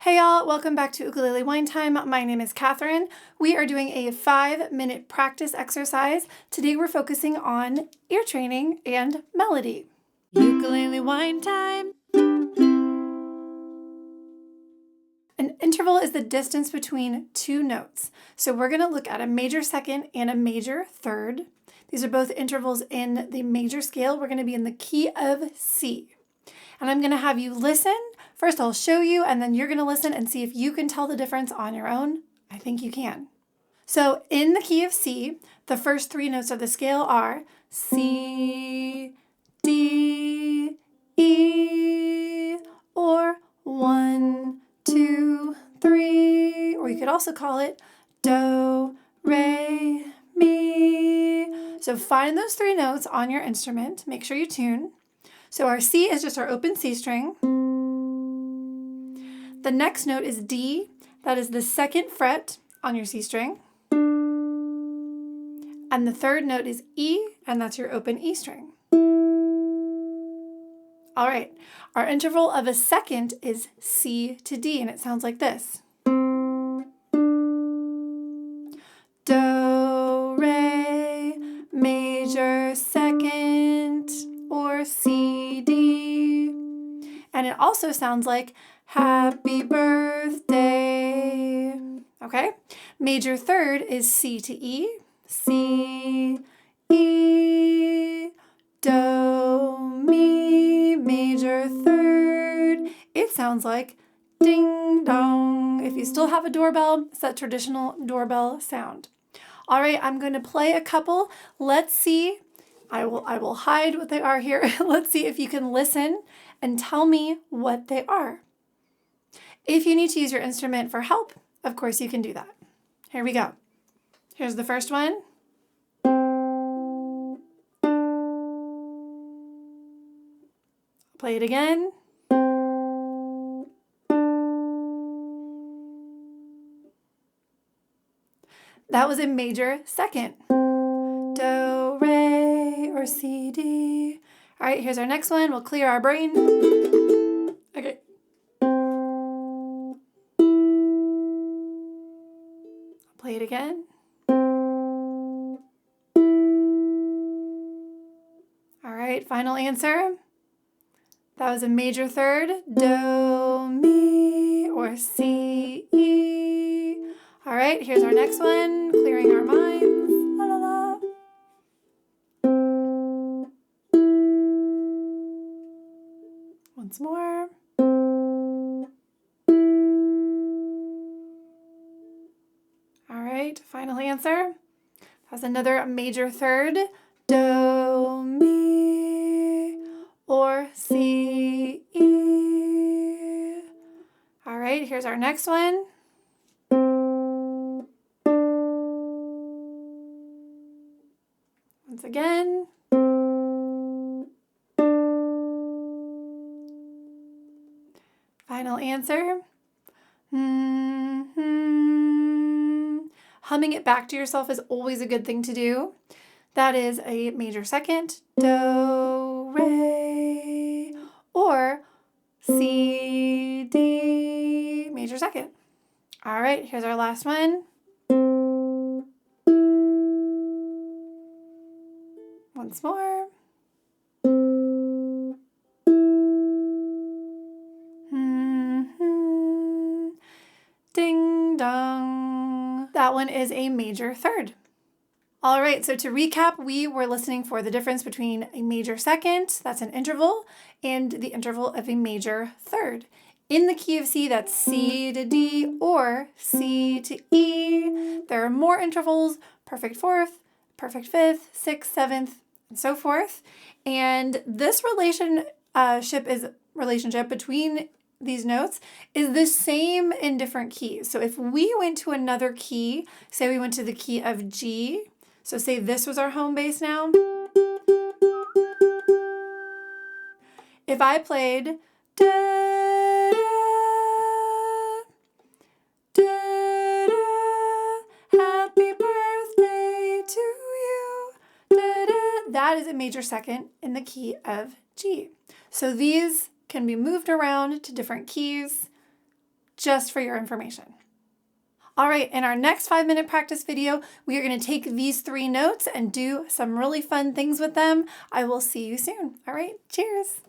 Hey y'all, welcome back to Ukulele Wine Time. My name is Kathryn. We are doing a 5-minute practice exercise. Today we're focusing on ear training and melody. Ukulele Wine Time. An interval is the distance between two notes. So we're going to look at a major second and a major third. These are both intervals in the major scale. We're going to be in the key of C. And I'm going to have you listen. First, I'll show you, and then you're going to listen and see if you can tell the difference on your own. I think you can. So in the key of C, the first three notes of the scale are C, D, E, or 1, 2, 3, or you could also call it Do, Re, Mi. So find those three notes on your instrument. Make sure you tune. So our C is just our open C string. The next note is D. That is the second fret on your C string. And the third note is E, and that's your open E string. All right, our interval of a second is C to D, and it sounds like this. Do, re, major second, or C, D. And it also sounds like happy birthday. Okay? Major third is C to E. C, E, Do, Mi. Major third. It sounds like ding dong. If you still have a doorbell, it's that traditional doorbell sound. All right, I'm going to play a couple. Let's see. I will hide what they are here. Let's see if you can listen and tell me what they are. If you need to use your instrument for help, of course you can do that. Here we go. Here's the first one. Play it again. That was a major second. Do, re, or C, D. All right, here's our next one. We'll clear our brain. Okay. Play it again. All right, final answer. That was a major third. Do, mi, or C, E. All right, here's our next one. Clearing our minds. La, la, la. Once more. All right, final answer. That's another major third. Do, mi, or C, E. All right, here's our next one. Once again. Final answer. Humming it back to yourself is always a good thing to do. That is a major second. Do, re, or C, D, major second. All right, here's our last one. Once more. Ding dong. That one is a major third. All right, so to recap, we were listening for the difference between a major second, that's an interval, and the interval of a major third. In the key of C, that's C to D or C to E. There are more intervals, perfect fourth, perfect fifth, sixth, seventh, and so forth. And this relationship between these notes is the same in different keys. So if we went to another key, say we went to the key of G, so say this was our home base now. If I played da, da, da, happy birthday to you, da, da, that is a major second in the key of G. So these can be moved around to different keys just for your information. All right, in our next 5-minute practice video, we are going to take these 3 notes and do some really fun things with them. I will see you soon. All right, cheers.